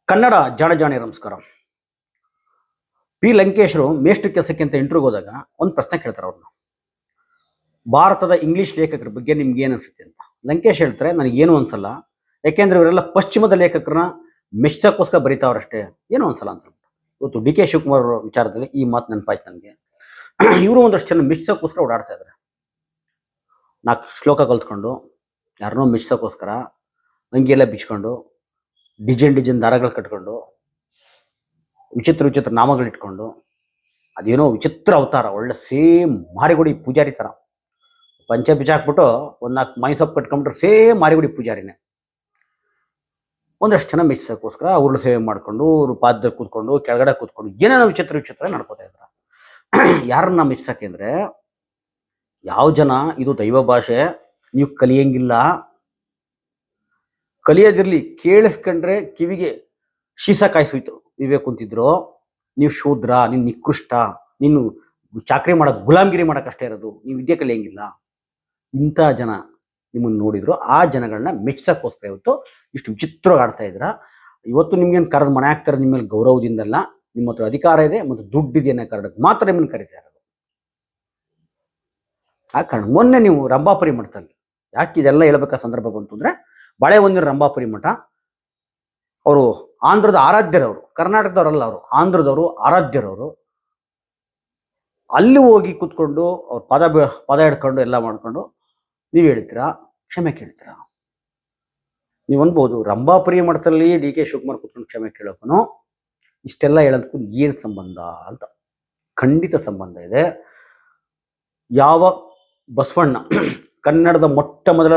ಕನ್ನಡ ಜಾಣೆ ನಮಸ್ಕಾರ. ಪಿ ಲಂಕೇಶ್ರು ಮೇಷ್ಟ್ರ ಕೆಲಸಕ್ಕೆ ಅಂತ ಇಂಟರ್ವ್ಯೂಗೆ ಹೋದಾಗ ಒಂದು ಪ್ರಶ್ನೆ ಕೇಳ್ತಾರೆ ಅವ್ರನ್ನ. ಭಾರತದ ಇಂಗ್ಲಿಷ್ ಲೇಖಕರ ಬಗ್ಗೆ ನಿಮ್ಗೆ ಏನು ಅನ್ಸುತ್ತೆ ಅಂತ. ಲಂಕೇಶ್ ಹೇಳ್ತಾರೆ, ನನಗೇನು ಅನ್ಸಲ್ಲ, ಯಾಕೆಂದ್ರೆ ಇವರೆಲ್ಲ ಪಶ್ಚಿಮದ ಲೇಖಕರನ್ನ ಮೆಚ್ಚಕ್ಕೋಸ್ಕರ ಬರೀತಾವ್ರಷ್ಟೇ, ಏನು ಅನ್ಸಲ್ಲ ಅಂತ. ಇವತ್ತು ಡಿ ಕೆ ಶಿವಕುಮಾರ್ ಅವರ ವಿಚಾರದಲ್ಲಿ ಈ ಮಾತು ನೆನಪಾಯ್ತು ನನಗೆ. ಇವರು ಒಂದಷ್ಟು ಜನ ಮೆಚ್ಚಕ್ಕೋಸ್ಕರ ಓಡಾಡ್ತಾ ಇದ್ದಾರೆ. 4 ಶ್ಲೋಕ ಕಲ್ತ್ಕೊಂಡು ಯಾರನ್ನೋ ಮೆಚ್ಚಕ್ಕೋಸ್ಕರ ಅಂಗಿಯೆಲ್ಲ ಬಿಚ್ಕೊಂಡು ಡಿಜೈನ್ ದಾರಗಳು ಕಟ್ಕೊಂಡು ವಿಚಿತ್ರ ನಾಮಗಳಿಟ್ಕೊಂಡು ಅದೇನೋ ವಿಚಿತ್ರ ಅವತಾರ, ಒಳ್ಳೆ ಸೇಮ್ ಮಾರಿಗುಡಿ ಪೂಜಾರಿ ಥರ ಪಂಚೆ ಬಿಚ್ಚಾಕ್ಬಿಟ್ಟು ಒಂದು 4 ಮೈಸೊಪ್ಪು ಕಟ್ಕೊಂಡ್ಬಿಟ್ರೆ ಸೇಮ್ ಮಾರಿಗುಡಿ ಪೂಜಾರಿನೇ. ಒಂದಷ್ಟು ಜನ ಮೆಚ್ಚೋಕ್ಕೋಸ್ಕರ ಅವ್ರನ್ನ ಸೇವೆ ಮಾಡಿಕೊಂಡು ಅವ್ರ ಪಾದದಲ್ಲಿ ಕೂತ್ಕೊಂಡು ಕೆಳಗಡೆ ಕೂತ್ಕೊಂಡು ಏನೇನೋ ವಿಚಿತ್ರ ನಡ್ಕೋತಾ ಇದ್ರು. ಯಾರನ್ನ ಮೆಚ್ಚಕ್ಕೆ ಅಂದರೆ, ಯಾವ ಜನ ಇದು ದೈವ ಭಾಷೆ, ನೀವು ಕಲಿಯಂಗಿಲ್ಲ, ಕಲಿಯೋದಿರಲಿ, ಕೇಳಿಸ್ಕೊಂಡ್ರೆ ಕಿವಿಗೆ ಶೀಸ ಕಾಯಿಸೋಯ್ತು ವಿವೇಕ್ ಅಂತಿದ್ರು, ನೀವು ಶೂದ್ರ, ನೀನು ನಿಕೃಷ್ಟ, ನೀನು ಚಾಕ್ರಿ ಮಾಡೋಕೆ ಗುಲಾಮ್ಗಿರಿ ಮಾಡೋಕ್ಕಷ್ಟೇ ಇರೋದು, ನೀವು ವಿದ್ಯೆ ಕಲಿಯಂಗಿಲ್ಲ, ಇಂಥ ಜನ ನಿಮ್ಮನ್ನು ನೋಡಿದ್ರು. ಆ ಜನಗಳನ್ನ ಮೆಚ್ಚಕ್ಕೋಸ್ಕರ ಇವತ್ತು ಇಷ್ಟು ವಿಚಿತ್ರವಾಗಿ ಆಡ್ತಾ ಇದ್ರ. ಇವತ್ತು ನಿಮ್ಗೇನು ಕರೆದು ಮನೆ ಹಾಕ್ತಾರೆ, ನಿಮ್ಮ ಮೇಲೆ ಗೌರವದಿಂದಲ್ಲ, ನಿಮ್ಮ ಹತ್ರ ಅಧಿಕಾರ ಇದೆ ಮತ್ತು ದುಡ್ಡಿದೆ ಅನ್ನೋ ಕಾರಣಕ್ಕೆ ಮಾತ್ರ ನಿಮ್ಮನ್ನು ಕರಿತಾ ಇರೋದು. ಆ ಕಾರಣ ಮೊನ್ನೆ ನೀವು ರಂಭಾಪುರಿ ಮಠದಲ್ಲಿ, ಯಾಕೆ ಇದೆಲ್ಲ ಹೇಳ್ಬೇಕಾ ಸಂದರ್ಭ ಬಂತು ಅಂದರೆ, ಬಾಳೆಹೊನ್ನೂರು ರಂಭಾಪುರಿ ಮಠ ಅವರು ಆಂಧ್ರದ ಆರಾಧ್ಯರವರು, ಕರ್ನಾಟಕದವರಲ್ಲ, ಅವರು ಆಂಧ್ರದವರು, ಆರಾಧ್ಯರವರು. ಅಲ್ಲಿ ಹೋಗಿ ಕೂತ್ಕೊಂಡು ಅವ್ರ ಪದ ಹಿಡ್ಕೊಂಡು ಎಲ್ಲ ಮಾಡ್ಕೊಂಡು ನೀವು ಹೇಳ್ತೀರಾ, ಕ್ಷಮೆ ಕೇಳ್ತೀರಾ. ನೀವು ಅನ್ಬೋದು, ರಂಭಾಪುರಿ ಮಠದಲ್ಲಿ ಡಿ ಕೆ ಶಿವಕುಮಾರ್ ಕೂತ್ಕೊಂಡು ಕ್ಷಮೆ ಕೇಳೋಕ್ಕೂ ಇಷ್ಟೆಲ್ಲ ಹೇಳೋದಕ್ಕೂ ಏನು ಸಂಬಂಧ ಅಂತ. ಖಂಡಿತ ಸಂಬಂಧ ಇದೆ. ಯಾವ ಬಸವಣ್ಣ ಕನ್ನಡದ ಮೊಟ್ಟ ಮೊದಲ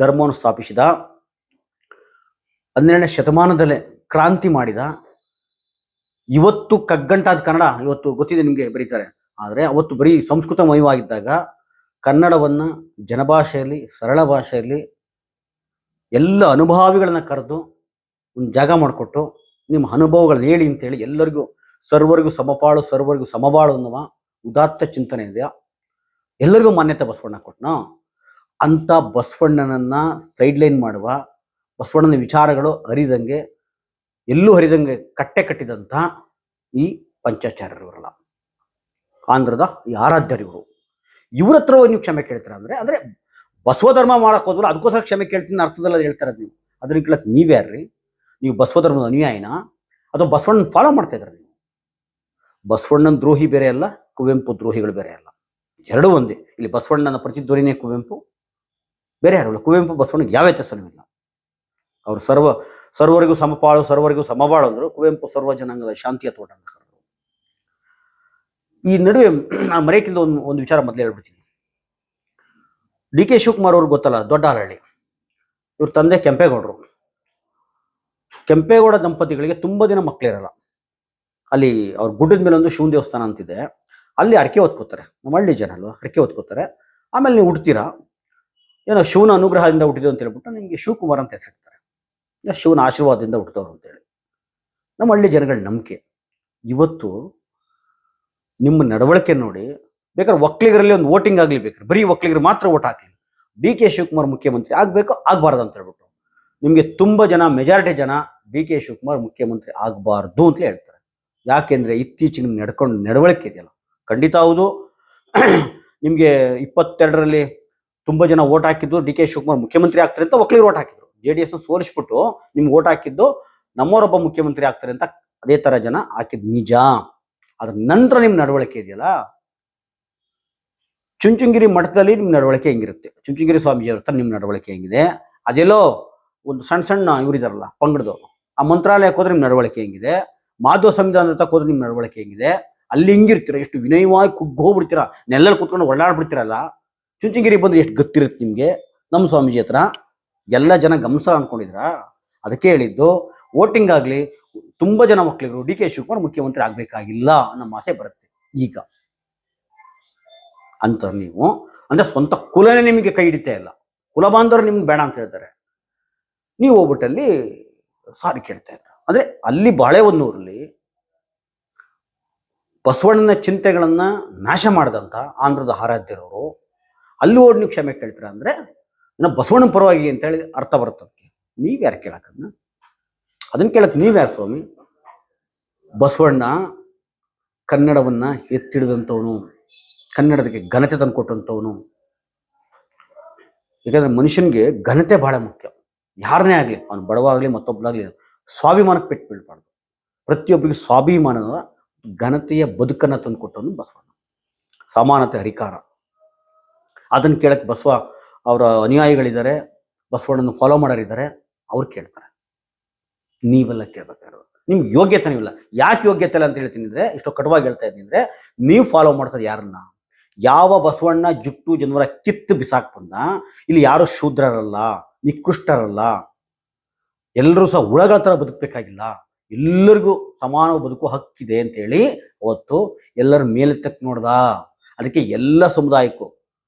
ಧರ್ಮವನ್ನು ಸ್ಥಾಪಿಸಿದ, 12ನೇ ಶತಮಾನದಲ್ಲೇ ಕ್ರಾಂತಿ ಮಾಡಿದ, ಇವತ್ತು ಕಗ್ಗಂಟಾದ ಕನ್ನಡ ಇವತ್ತು ಗೊತ್ತಿದೆ ನಿಮಗೆ, ಬರೀತಾರೆ. ಆದರೆ ಅವತ್ತು ಬರೀ ಸಂಸ್ಕೃತಮಯವಾಗಿದ್ದಾಗ ಕನ್ನಡವನ್ನು ಜನಭಾಷೆಯಲ್ಲಿ, ಸರಳ ಭಾಷೆಯಲ್ಲಿ ಎಲ್ಲ ಅನುಭಾವಿಗಳನ್ನ ಕರೆದು ಒಂದು ಜಾಗ ಮಾಡಿಕೊಟ್ಟು ನಿಮ್ಮ ಅನುಭವಗಳನ್ನ ಹೇಳಿ ಅಂತೇಳಿ ಎಲ್ಲರಿಗೂ ಸರ್ವರಿಗೂ ಸಮಪಾಳು, ಸರ್ವರಿಗೂ ಸಮಬಾಳು ಅನ್ನುವ ಉದಾತ್ತ ಚಿಂತನೆ ಇದೆಯಾ, ಎಲ್ಲರಿಗೂ ಮಾನ್ಯತೆ ಬಸವಣ್ಣ ಕೊಟ್ಟನ. ಅಂಥ ಬಸವಣ್ಣನನ್ನ ಸೈಡ್ಲೈನ್ ಮಾಡುವ, ಬಸವಣ್ಣನ ವಿಚಾರಗಳು ಹರಿದಂಗೆ, ಎಲ್ಲೂ ಹರಿದಂಗೆ ಕಟ್ಟಿದಂಥ ಈ ಪಂಚಾಚಾರ್ಯರವರಲ್ಲ, ಆಂಧ್ರದ ಈ ಆರಾಧ್ಯರಿವರು. ಇವ್ರ ಹತ್ರ ನೀವು ಕ್ಷಮೆ ಕೇಳ್ತೀರ ಅಂದರೆ ಬಸವ ಧರ್ಮ ಮಾಡಕ್ಕೆ ಹೋದ್ವಲ್ಲ ಅದಕ್ಕೋಸ್ಕರ ಕ್ಷಮೆ ಕೇಳ್ತೀನಿ ಅರ್ಥದಲ್ಲ ಹೇಳ್ತಾರದು ನೀವು. ಅದನ್ನ ಕೇಳಕ್ಕೆ ನೀವ್ಯಾರ್ರಿ? ನೀವು ಬಸವ ಧರ್ಮದ ಅನುಯಾಯಿನ ಅಥವಾ ಬಸವಣ್ಣನ ಫಾಲೋ ಮಾಡ್ತಾ ಇದ್ದಾರೆ ನೀವು? ಬಸವಣ್ಣನ ದ್ರೋಹಿ ಬೇರೆ ಅಲ್ಲ, ಕುವೆಂಪು ದ್ರೋಹಿಗಳು ಬೇರೆ ಅಲ್ಲ, ಎರಡೂ ಒಂದೇ. ಇಲ್ಲಿ ಬಸವಣ್ಣನ ಪ್ರತಿಧ್ವನಿನೇ ಕುವೆಂಪು, ಬೇರೆ ಯಾರು. ಕುವೆಂಪು ಬಸವಣ್ಣಗೆ ಯಾವ ವ್ಯತ್ಯಾಸನೂ ಇಲ್ಲ. ಅವರು ಸರ್ವರಿಗೂ ಸಮಪಾಳು, ಸರ್ವರಿಗೂ ಸಮಬಾಳು ಅಂದರು. ಕುವೆಂಪು ಸರ್ವ ಜನಾಂಗದ ಶಾಂತಿಯ ತೋಟ ಅಂತ ಕರೆದರು. ಈ ನಡುವೆ ನಾನು ಮರೆಯಕ್ಕಿಂತ ಒಂದು ವಿಚಾರ ಮೊದಲೇ ಹೇಳ್ಬಿಡ್ತೀನಿ. ಡಿ ಕೆ ಶಿವಕುಮಾರ್ ಅವ್ರಿಗೆ ಗೊತ್ತಲ್ಲ, ದೊಡ್ಡ ಹಾಲಹಳ್ಳಿ, ಇವ್ರ ತಂದೆ ಕೆಂಪೇಗೌಡರು. ಕೆಂಪೇಗೌಡ ದಂಪತಿಗಳಿಗೆ ತುಂಬ ದಿನ ಮಕ್ಕಳಿರಲ್ಲ. ಅಲ್ಲಿ ಅವ್ರ ಗುಡ್ಡದ ಮೇಲೆ ಒಂದು ಶಿವನ ದೇವಸ್ಥಾನ ಅಂತಿದೆ, ಅಲ್ಲಿ ಹರಕೆ ಹೊತ್ಕೋತಾರೆ. ನಮ್ಮ ಹಳ್ಳಿ ಜನ ಅಲ್ವಾ, ಹರಕೆ ಹೊತ್ಕೋತಾರೆ. ಆಮೇಲೆ ನೀವು ಹುಡ್ತೀರಾ, ಏನೋ ಶಿವನ ಅನುಗ್ರಹದಿಂದ ಹುಟ್ಟಿದ್ರು ಅಂತ ಹೇಳ್ಬಿಟ್ಟು ನಿಮಗೆ ಶಿವಕುಮಾರ್ ಅಂತ ಹೆಸರಿಡ್ತಾರೆ. ಶಿವನ ಆಶೀರ್ವಾದದಿಂದ ಹುಟ್ಟದವ್ರು ಅಂತೇಳಿ ನಮ್ಮ ಹಳ್ಳಿ ಜನಗಳ ನಂಬಿಕೆ. ಇವತ್ತು ನಿಮ್ಮ ನಡವಳಿಕೆ ನೋಡಿ, ಬೇಕಾದ್ರೆ ಒಕ್ಕಲಿಗರಲ್ಲಿ ಒಂದು ವೋಟಿಂಗ್ ಆಗಲಿ, ಬೇಕಾದ್ರೆ ಬರೀ ಒಕ್ಕಲಿಗರು ಮಾತ್ರ ವೋಟ್ ಹಾಕಲಿ, ಡಿ ಕೆ ಶಿವಕುಮಾರ್ ಮುಖ್ಯಮಂತ್ರಿ ಆಗಬೇಕು, ಆಗಬಾರ್ದು ಅಂತ ಹೇಳ್ಬಿಟ್ಟು ನಿಮಗೆ ತುಂಬ ಜನ, ಮೆಜಾರಿಟಿ ಜನ ಡಿ ಕೆ ಶಿವಕುಮಾರ್ ಮುಖ್ಯಮಂತ್ರಿ ಆಗಬಾರ್ದು ಅಂತಲೇ ಹೇಳ್ತಾರೆ. ಯಾಕೆಂದರೆ ಇತ್ತೀಚೆಗೆ ನಿಮ್ಮ ನಡವಳಿಕೆ ಇದೆಯಲ್ಲ, ಖಂಡಿತ ಹೌದು. ನಿಮಗೆ 22ರಲ್ಲಿ ತುಂಬ ಜನ ವೋಟ್ ಹಾಕಿದ್ದು ಡಿ ಕೆ ಶಿವಕುಮಾರ್ ಮುಖ್ಯಮಂತ್ರಿ ಆಗ್ತಾರೆ ಅಂತ ಒಕ್ಕಲಿಗರು ವೋಟ್ ಹಾಕಿದ್ರು. JDS ಸೋಲಿಸ್ಬಿಟ್ಟು ನಿಮ್ಗೆ ವೋಟ್ ಹಾಕಿದ್ದು ನಮ್ಮವರೊಬ್ಬ ಮುಖ್ಯಮಂತ್ರಿ ಆಗ್ತಾರೆ ಅಂತ ಅದೇ ಥರ ಜನ ಹಾಕಿದ್ದು ನಿಜ. ಅದ್ರ ನಂತರ ನಿಮ್ಮ ನಡವಳಿಕೆ ಇದೆಯಲ್ಲ, ಚುಂಚುಂಗಿರಿ ಮಠದಲ್ಲಿ ನಿಮ್ಮ ನಡವಳಿಕೆ ಹೆಂಗಿರುತ್ತೆ, ಚುಂಚುಂಗಿರಿ ಸ್ವಾಮೀಜಿ ಅವ್ರ ಹತ್ರ ನಿಮ್ಮ ನಡವಳಿಕೆ ಹೆಂಗಿದೆ, ಅದೆಲ್ಲೋ ಒಂದು ಸಣ್ಣ ಇವರಿದಾರಲ್ಲ ಪಂಗಡದವರು, ಆ ಮಂತ್ರಾಲಯಕ್ಕೆ ಹೋದ್ರೆ ನಿಮ್ಮ ನಡವಳಿಕೆ ಹೆಂಗಿದೆ, ಮಾಧವ ಸಂವಿಧಾನದ ತಕ್ಕ ಹೋದ್ರೆ ನಿಮ್ಮ ನಡವಳಿಕೆ ಹೆಂಗಿದೆ, ಅಲ್ಲಿ ಹಿಂಗಿರ್ತೀರ, ಎಷ್ಟು ವಿನಯವಾಗಿ ಕುಗ್ಗೋಗ್ಬಿಡ್ತೀರ, ನೆಲ್ಲಲ್ಲಿ ಕುತ್ಕೊಂಡು ಒಳ್ಳಾಡ್ಬಿಡ್ತೀರಲ್ಲ. ಚುಂಚುಂಗಿರಿ ಬಂದ್ರೆ ಎಷ್ಟು ಗೊತ್ತಿರುತ್ತೆ ನಿಮಗೆ ನಮ್ಮ ಸ್ವಾಮೀಜಿ ಹತ್ರ, ಎಲ್ಲ ಜನ ಗಮನಿಸ ಅಂದ್ಕೊಂಡಿದ್ರ. ಅದಕ್ಕೆ ಹೇಳಿದ್ದು, ವೋಟಿಂಗ್ ಆಗಲಿ, ತುಂಬ ಜನ ಮಕ್ಕಳಿಗರು ಡಿ ಕೆ ಶಿವಕುಮಾರ್ ಮುಖ್ಯಮಂತ್ರಿ ಆಗಬೇಕಾಗಿಲ್ಲ ಅನ್ನೋ ಮಾತೆ ಬರುತ್ತೆ ಈಗ ಅಂತ. ನೀವು ಅಂದ್ರೆ ಸ್ವಂತ ಕುಲನೇ ನಿಮಗೆ ಕೈ ಹಿಡಿತಾ ಇಲ್ಲ, ಕುಲ ಬಾಂಧವರು ನಿಮ್ಗೆ ಬೇಡ ಅಂತ ಹೇಳ್ತಾರೆ, ನೀವು ಹೋಗ್ಬಿಟ್ಟಲ್ಲಿ ಸಾರಿ ಕೇಳ್ತಾ ಇದ್ರ. ಅಂದ್ರೆ ಅಲ್ಲಿ ಬಾಳೆಹೊನ್ನೂರಲ್ಲಿ ಬಸವಣ್ಣನ ಚಿಂತೆಗಳನ್ನ ನಾಶ ಮಾಡಿದಂಥ ಆಂಧ್ರದ ಆರಾಧ್ಯರವರು ಅಲ್ಲಿ ಓಡಿ ನೀವು ಕ್ಷಮೆ ಕೇಳ್ತೀರಾ ಅಂದರೆ ಬಸವಣ್ಣನ ಪರವಾಗಿ ಅಂತೇಳಿ ಅರ್ಥ ಬರುತ್ತೆ. ಅದಕ್ಕೆ ನೀವು ಯಾರು ಕೇಳಕ್ಕದನ್ನ? ಅದನ್ನ ಕೇಳಕ್ ನೀವ್ಯಾರು ಸ್ವಾಮಿ? ಬಸವಣ್ಣ ಕನ್ನಡವನ್ನ ಎತ್ತಿಡಿದಂಥವನು, ಕನ್ನಡದಕ್ಕೆ ಘನತೆ ತಂದುಕೊಟ್ಟಂಥವನು. ಯಾಕಂದ್ರೆ ಮನುಷ್ಯನಿಗೆ ಘನತೆ ಬಹಳ ಮುಖ್ಯ. ಯಾರನ್ನೇ ಆಗಲಿ, ಅವನು ಬಡವ ಆಗಲಿ ಮತ್ತೊಬ್ಬನಾಗಲಿ, ಸ್ವಾಭಿಮಾನಕ್ಕೆ ಪೆಟ್ಟು ಬೀಳ್ಬಾರ್ದು. ಪ್ರತಿಯೊಬ್ಬರಿಗೆ ಸ್ವಾಭಿಮಾನದ ಘನತೆಯ ಬದುಕನ್ನು ತಂದುಕೊಟ್ಟವನು ಬಸವಣ್ಣ. ಸಮಾನತೆ ಹರಿಕಾರ. ಅದನ್ನು ಕೇಳಕ್ಕೆ ಬಸವ ಅವರ ಅನುಯಾಯಿಗಳಿದ್ದಾರೆ, ಬಸವಣ್ಣನ ಫಾಲೋ ಮಾಡೋರಿದ್ದಾರೆ, ಅವ್ರು ಕೇಳ್ತಾರೆ. ನೀವೆಲ್ಲ ಕೇಳ್ಬೇಕಾದ್ರೆ ನಿಮ್ಗೆ ಯೋಗ್ಯತೆನೂ ಇಲ್ಲ. ಯಾಕೆ ಯೋಗ್ಯತೆ ಇಲ್ಲ ಅಂತ ಹೇಳ್ತೀನಿ ಅಂದರೆ, ಇಷ್ಟು ಕಟುವಾಗಿ ಹೇಳ್ತಾ ಇದ್ದೀನಿ ಅಂದರೆ, ನೀವು ಫಾಲೋ ಮಾಡ್ತದೆ ಯಾರನ್ನ? ಯಾವ ಬಸವಣ್ಣ ಜುಟ್ಟು ಜನವರ ಕಿತ್ತು ಬಿಸಾಕ್ ಬಂದ, ಇಲ್ಲಿ ಯಾರು ಶೂದ್ರರಲ್ಲ, ನಿಕೃಷ್ಟರಲ್ಲ, ಎಲ್ಲರೂ ಸಹ ಹುಳಗಳ ಥರ ಬದುಕಬೇಕಾಗಿಲ್ಲ, ಎಲ್ಲರಿಗೂ ಸಮಾನ ಬದುಕು ಹಕ್ಕಿದೆ ಅಂತೇಳಿ ಅವತ್ತು ಎಲ್ಲರ ಮೇಲೆತ್ತಕ್ಕೆ ನೋಡ್ದ. ಅದಕ್ಕೆ ಎಲ್ಲ ಸಮುದಾಯಕ್ಕೂ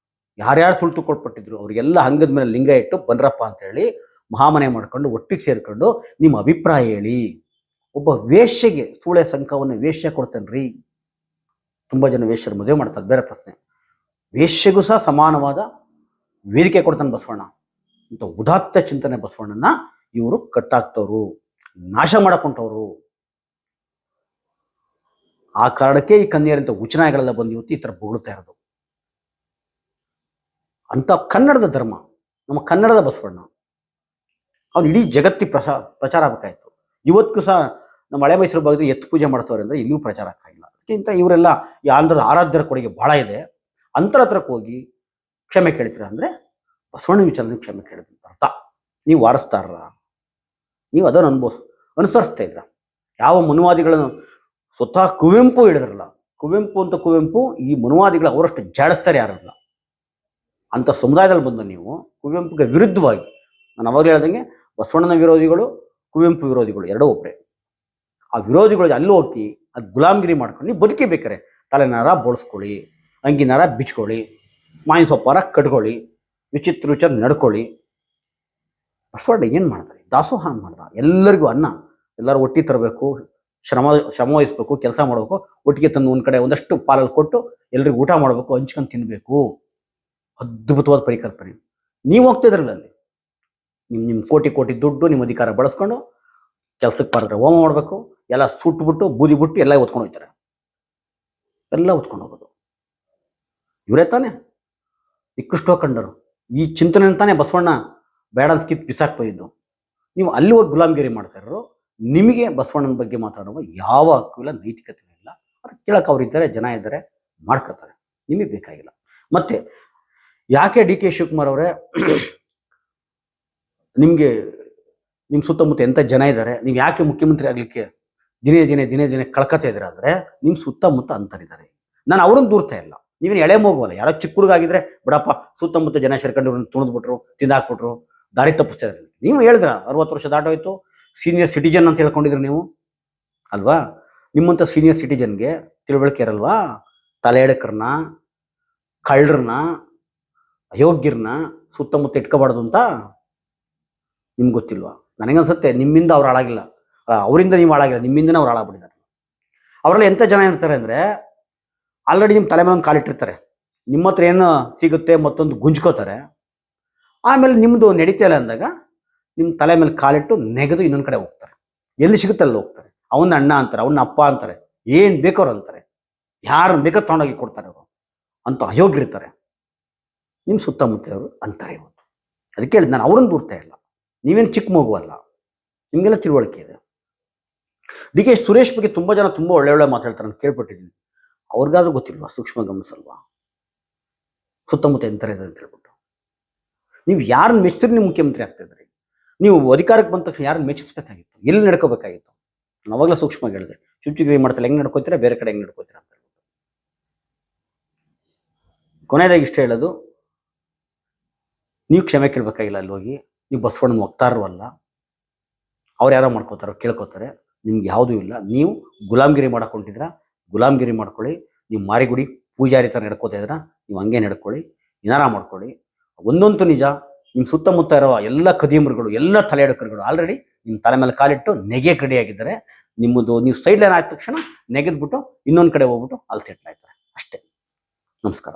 ಯಾರ್ಯಾರು ತುಳಿದುಕೊಳ್ಪಟ್ಟಿದ್ರು ಅವರಿಗೆಲ್ಲ ಹಂಗದ ಮೇಲೆ ಲಿಂಗ ಇಟ್ಟು ಬನ್ರಪ್ಪ ಅಂತೇಳಿ ಮಹಾಮನೆ ಮಾಡ್ಕೊಂಡು ಒಟ್ಟಿಗೆ ಸೇರ್ಕೊಂಡು ನಿಮ್ಮ ಅಭಿಪ್ರಾಯ ಹೇಳಿ. ಒಬ್ಬ ವೇಶ್ಯೆಗೆ ಸೂಳೆ ಸಂಘವನ್ನು ವೇಶ್ಯ ಕೊಡ್ತೇನ್ರಿ. ತುಂಬ ಜನ ವೇಶ್ಯರು ಮದುವೆ ಮಾಡ್ತಾರೆ, ಬೇರೆ ಪ್ರಶ್ನೆ. ವೇಶ್ಯೆಗೂ ಸಹ ಸಮಾನವಾದ ವೇದಿಕೆ ಕೊಡ್ತಾನೆ ಬಸವಣ್ಣ. ಇಂಥ ಉದಾತ್ತ ಚಿಂತನೆ ಬಸವಣ್ಣನ ಇವರು ಕಟ್ಟಾಕ್ತವ್ರು, ನಾಶ ಮಾಡಕೊಂಡವರು. ಆ ಕಾರಣಕ್ಕೆ ಈ ಕನ್ಯರಂತ ಉಚನಾಯಿಗಳೆಲ್ಲ ಬಂದು ಇವತ್ತು ಈ ಥರ ಬೊಗಳ್ತಾ ಇರೋದು. ಅಂತ ಕನ್ನಡದ ಧರ್ಮ, ನಮ್ಮ ಕನ್ನಡದ ಬಸವಣ್ಣ ಅವ್ನು ಇಡೀ ಜಗತ್ತಿಗೆ ಪ್ರಚಾರ ಆಗಬೇಕಾಯ್ತು. ಇವತ್ತಿಗೂ ಸಹ ನಮ್ಮ ಹಳೆ ಮೈಸೂರು ಭಾಗದಲ್ಲಿ ಎತ್ತು ಪೂಜೆ ಮಾಡ್ತವ್ರೆ ಅಂದರೆ ಇಲ್ಲಿಯೂ ಪ್ರಚಾರ ಆಗ್ತಾಯಿಲ್ಲ. ಅದಕ್ಕಿಂತ ಇವರೆಲ್ಲ ಈ ಆಂಧ್ರದ ಆರಾಧ್ಯರ ಕೊಡುಗೆ ಬಹಳ ಇದೆ. ಅಂತರ ಹತ್ರಕ್ಕೆ ಹೋಗಿ ಕ್ಷಮೆ ಕೇಳ್ತೀರ ಅಂದರೆ ಬಸವಣ್ಣ ವಿಚಾರದಲ್ಲಿ ಕ್ಷಮೆ ಕೇಳಿದಂತ ಅರ್ಥ. ನೀವು ವಾರಸ್ತಾರ, ನೀವು ಅದನ್ನು ಅನುಸರಿಸ್ತಾ ಇದ್ರ. ಯಾವ ಮನುವಾದಿಗಳನ್ನು ಸ್ವತಃ ಕುವೆಂಪು ಹೇಳಿದ್ರಲ್ಲ, ಕುವೆಂಪು ಈ ಮನುವಾದಿಗಳು ಅವರಷ್ಟು ಜಾಡಿಸ್ತಾರೆ ಯಾರಲ್ಲ. ಅಂಥ ಸಮುದಾಯದಲ್ಲಿ ಬಂದು ನೀವು ಕುವೆಂಪುಗೆ ವಿರುದ್ಧವಾಗಿ, ನಾನು ಅವಾಗಲೇ ಹೇಳ್ದಂಗೆ ಬಸವಣ್ಣನ ವಿರೋಧಿಗಳು, ಕುವೆಂಪು ವಿರೋಧಿಗಳು ಎರಡೂ ಒಬ್ಬರೇ. ಆ ವಿರೋಧಿಗಳಿಗೆ ಅಲ್ಲಿ ಹೋಗಿ ಅದು ಗುಲಾಮಗಿರಿ ಮಾಡ್ಕೊಂಡು ನೀವು ಬದುಕೇಬೇಕಾರೆ ತಲೆನಾರ ಬೋಳಿಸ್ಕೊಳ್ಳಿ, ಅಂಗಿನಾರ ಬಿಚ್ಕೊಳ್ಳಿ, ಮಾವಿನ ಸೊಪ್ಪಾರ ಕಟ್ಕೊಳ್ಳಿ, ವಿಚಿತ್ರ ನಡ್ಕೊಳ್ಳಿ. ಬಸವಣ್ಣ ಏನು ಮಾಡ್ತಾರೆ? ದಾಸೋಹ ಮಾಡ್ದ. ಎಲ್ಲರಿಗೂ ಅನ್ನ, ಎಲ್ಲರೂ ಒಟ್ಟಿಗೆ ತರಬೇಕು, ಶ್ರಮ ವಹಿಸ್ಬೇಕು, ಕೆಲಸ ಮಾಡಬೇಕು, ಒಟ್ಟಿಗೆ ತಂದು ಒಂದು ಕಡೆ ಒಂದಷ್ಟು ಪಾಲಲ್ಲಿ ಕೊಟ್ಟು ಎಲ್ರಿಗೂ ಊಟ ಮಾಡಬೇಕು, ಹಂಚ್ಕೊಂಡು ತಿನ್ನಬೇಕು. ಅದ್ಭುತವಾದ ಪರಿಕಲ್ಪನೆ. ನೀವು ಹೋಗ್ತಿದ್ರಲ್ಲ ಅಲ್ಲಿ, ನಿಮ್ಮ ಕೋಟಿ ದುಡ್ಡು, ನಿಮ್ಮ ಅಧಿಕಾರ ಬಳಸ್ಕೊಂಡು ಕೆಲಸಕ್ಕೆ ಪಾರಿದ್ರೆ ಹೋಮ ಮಾಡಬೇಕು, ಎಲ್ಲ ಸುಟ್ಬಿಟ್ಟು ಬೂದಿ ಬಿಟ್ಟು ಎಲ್ಲ ಹೊತ್ಕೊಂಡು ಹೋಗ್ತಾರೆ. ಎಲ್ಲ ಹೊತ್ಕೊಂಡು ಹೋಗೋದು ಇವರೇ ತಾನೆ ನಿಕೃಷ್ಟ ಕಂಡರು. ಈ ಚಿಂತನೆ ತಾನೇ ಬಸವಣ್ಣ ಬೇಡ ಅನ್ಸ್ಕಿತ್ ಬಿಸಾಕ್ ಬೈದ್ದು. ನೀವು ಅಲ್ಲಿ ಹೋಗಿ ಗುಲಾಮಗಿರಿ ಮಾಡ್ತಾರೋ, ನಿಮಗೆ ಬಸವಣ್ಣನ ಬಗ್ಗೆ ಮಾತಾಡುವ ಯಾವ ಹಕ್ಕು ಇಲ್ಲ, ನೈತಿಕತೆ ಇಲ್ಲ. ಅದಕ್ಕೆ ಕೇಳಕ್ಕೆ ಅವರಿದ್ದಾರೆ, ಜನ ಇದ್ದಾರೆ, ಮಾಡ್ಕೋತಾರೆ. ನಿಮಗೆ ಬೇಕಾಗಿಲ್ಲ. ಮತ್ತೆ ಯಾಕೆ ಡಿ ಕೆ ಶಿವಕುಮಾರ್ ಅವರೇ, ನಿಮಗೆ ನಿಮ್ಮ ಸುತ್ತಮುತ್ತ ಎಂಥ ಜನ ಇದ್ದಾರೆ, ನೀವು ಯಾಕೆ ಮುಖ್ಯಮಂತ್ರಿ ಆಗಲಿಕ್ಕೆ ದಿನೇ ಕಳ್ಕೊತಾ ಇದ್ದೀರ ಅಂದರೆ, ನಿಮ್ಮ ಸುತ್ತಮುತ್ತ ಅಂತರಿದ್ದಾರೆ. ನಾನು ಅವ್ರನ್ನ ದೂರ್ತಾ ಇಲ್ಲ. ನೀವೇನು ಎಳೆ ಹೋಗುವಲ್ಲ, ಯಾರೋ ಚಿಕ್ಕ ಹುಡುಗ ಆಗಿದ್ರೆ ಬಿಡಪ್ಪ, ಸುತ್ತಮುತ್ತ ಜನ ಸೇರ್ಕೊಂಡು ತುಳಿದ್ಬಿಟ್ರು, ತಿಂದಾಕ್ಬಿಟ್ರು, ದಾರಿ ತಪ್ಪಿಸ್ತಾ ಇದ್ರಿ. ನೀವು ಹೇಳಿದ್ರ 60 ವರ್ಷ ದಾಟೋಯ್ತು, ಸೀನಿಯರ್ ಸಿಟಿಜನ್ ಅಂತ ಹೇಳ್ಕೊಂಡಿದ್ರು ನೀವು ಅಲ್ವಾ? ನಿಮ್ಮಂಥ ಸೀನಿಯರ್ ಸಿಟಿಜನ್ಗೆ ತಿಳುವಳಿಕೆ ಇರಲ್ವಾ? ತಲೆ ಎಡಕರನ್ನ, ಕಳ್ಳರನ್ನ, ಅಯೋಗ್ಯರನ್ನ ಸುತ್ತಮುತ್ತ ಇಟ್ಕೋಬಾರ್ದು ಅಂತ ನಿಮ್ಗೆ ಗೊತ್ತಿಲ್ವಾ? ನನಗನ್ಸುತ್ತೆ ನಿಮ್ಮಿಂದ ಅವ್ರು ಹಾಳಾಗಿಲ್ಲ, ಅವರಿಂದ ನೀವು ಹಾಳಾಗಿಲ್ಲ, ನಿಮ್ಮಿಂದನೇ ಅವ್ರು ಹಾಳಾಗ್ಬಿಟ್ಟಿದ್ದಾರೆ. ಅವರೆಲ್ಲ ಎಂಥ ಜನ ಇರ್ತಾರೆ ಅಂದರೆ, ಆಲ್ರೆಡಿ ನಿಮ್ಮ ತಲೆ ಮೇಲೆ ಒಂದು ಕಾಲಿಟ್ಟಿರ್ತಾರೆ, ನಿಮ್ಮ ಹತ್ರ ಏನು ಸಿಗುತ್ತೆ ಮತ್ತೊಂದು ಗುಂಜ್ಕೋತಾರೆ. ಆಮೇಲೆ ನಿಮ್ಮದು ನಡೀತಾ ಇಲ್ಲ ಅಂದಾಗ ನಿಮ್ಮ ತಲೆ ಮೇಲೆ ಕಾಲಿಟ್ಟು ನೆಗೆದು ಇನ್ನೊಂದು ಕಡೆ ಹೋಗ್ತಾರೆ. ಎಲ್ಲಿ ಸಿಗುತ್ತೆ ಅಲ್ಲಿ ಹೋಗ್ತಾರೆ. ಅವನ ಅಣ್ಣ ಅಂತಾರೆ, ಅವನ ಅಪ್ಪ ಅಂತಾರೆ, ಏನು ಬೇಕವ್ರು ಅಂತಾರೆ, ಯಾರನ್ನು ಬೇಕಾದ್ರೆ ತೊಗೊಂಡೋಗಿ ಕೊಡ್ತಾರೆ ಅವರು. ಅಂತ ಅಯೋಗ್ಯರಿರ್ತಾರೆ. ನಿಮ್ಮ ಸುತ್ತಮುತ್ತವರು ಅಂತಾರೆ ಇವತ್ತು. ಅದಕ್ಕೆ ಹೇಳಿದ್ ನಾನು ಅವ್ರನ್ನ ದೂರ್ತಾ ಇಲ್ಲ. ನೀವೇನು ಚಿಕ್ಕ ಮಗುವಲ್ಲ, ನಿಮಗೆಲ್ಲ ತಿಳುವಳಿಕೆ ಇದೆ. ಡಿ ಕೆ ಸುರೇಶ್ ಬಗ್ಗೆ ತುಂಬ ಜನ ತುಂಬ ಒಳ್ಳೆ ಮಾತಾಡ್ತಾರೆ, ನಾನು ಕೇಳ್ಪಟ್ಟಿದ್ದೀನಿ. ಅವ್ರಿಗಾದ್ರೂ ಗೊತ್ತಿಲ್ವಾ? ಸೂಕ್ಷ್ಮ ಗಮನಿಸಲ್ವಾ ಸುತ್ತಮುತ್ತ ಎಂತಾರೆ ಅಂತ ಹೇಳ್ಬಿಟ್ಟು? ನೀವು ಯಾರನ್ನ ಮೆಚ್ಚಿದ್ರೆ ನೀವು ಮುಖ್ಯಮಂತ್ರಿ ಆಗ್ತಿದ್ರಿ. ನೀವು ಅಧಿಕಾರಕ್ಕೆ ಬಂದ ತಕ್ಷಣ ಯಾರನ್ನ ಮೆಚ್ಚಿಸ್ಬೇಕಾಗಿತ್ತು, ಎಲ್ಲಿ ನಡ್ಕೋಬೇಕಾಗಿತ್ತು? ನಾನು ಅವಾಗಲೇ ಸೂಕ್ಷ್ಮವಾಗಿ ಹೇಳಿದೆ. ಚುಚ್ಚುಗಿರಿ ಮಾಡ್ತಾರೆ, ಹೆಂಗೆ ನಡ್ಕೋತೀರಾ, ಬೇರೆ ಕಡೆ ಹೆಂಗೆ ನಡ್ಕೋತೀರಾ ಅಂತ ಹೇಳ್ಬಿಟ್ಟು. ಕೊನೆಯದಾಗಿ ಇಷ್ಟ ಹೇಳೋದು, ನೀವು ಕ್ಷಮೆ ಕೇಳಬೇಕಾಗಿಲ್ಲ. ಅಲ್ಲಿ ಹೋಗಿ ನೀವು ಬಸವಣ್ಣನ ವಕ್ತಾರರು ಅಲ್ಲ. ಅವ್ರು ಯಾರೋ ಮಾಡ್ಕೋತಾರೋ ಕೇಳ್ಕೊತಾರೆ, ನಿಮ್ಗೆ ಯಾವುದೂ ಇಲ್ಲ. ನೀವು ಗುಲಾಮಗಿರಿ ಮಾಡಕೊಂಡಿದ್ರ, ಗುಲಾಮಗಿರಿ ಮಾಡ್ಕೊಳ್ಳಿ. ನೀವು ಮಾರಿಗುಡಿ ಪೂಜಾರಿ ಥರ ನಡ್ಕೋತಾ ಇದ್ರ, ನೀವು ಹಂಗೆ ನಡ್ಕೊಳ್ಳಿ, ಏನಾರ ಮಾಡ್ಕೊಳ್ಳಿ. ಒಂದಂತೂ ನಿಜ, ನಿಮ್ಮ ಸುತ್ತಮುತ್ತ ಇರೋ ಎಲ್ಲ ಕದಿಯಮರುಗಳು, ಎಲ್ಲ ತಲೆ ಎಡಕರುಗಳು ಆಲ್ರೆಡಿ ನಿಮ್ಮ ತಲೆ ಮೇಲೆ ಕಾಲಿಟ್ಟು ನೆಗೆಯಕ್ಕೆ ರೆಡಿಯಾಗಿದ್ದಾರೆ. ನಿಮ್ಮದು ನೀವು ಸೈಡ್ ಲೈನ್ ಆದ ತಕ್ಷಣ ನೆಗೆದ್ಬಿಟ್ಟು ಇನ್ನೊಂದು ಕಡೆ ಹೋಗ್ಬಿಟ್ಟು ಅಲ್ಲಿ ಸೆಟ್ಲ್ ಆಯ್ತಾರೆ ಅಷ್ಟೇ. ನಮಸ್ಕಾರ.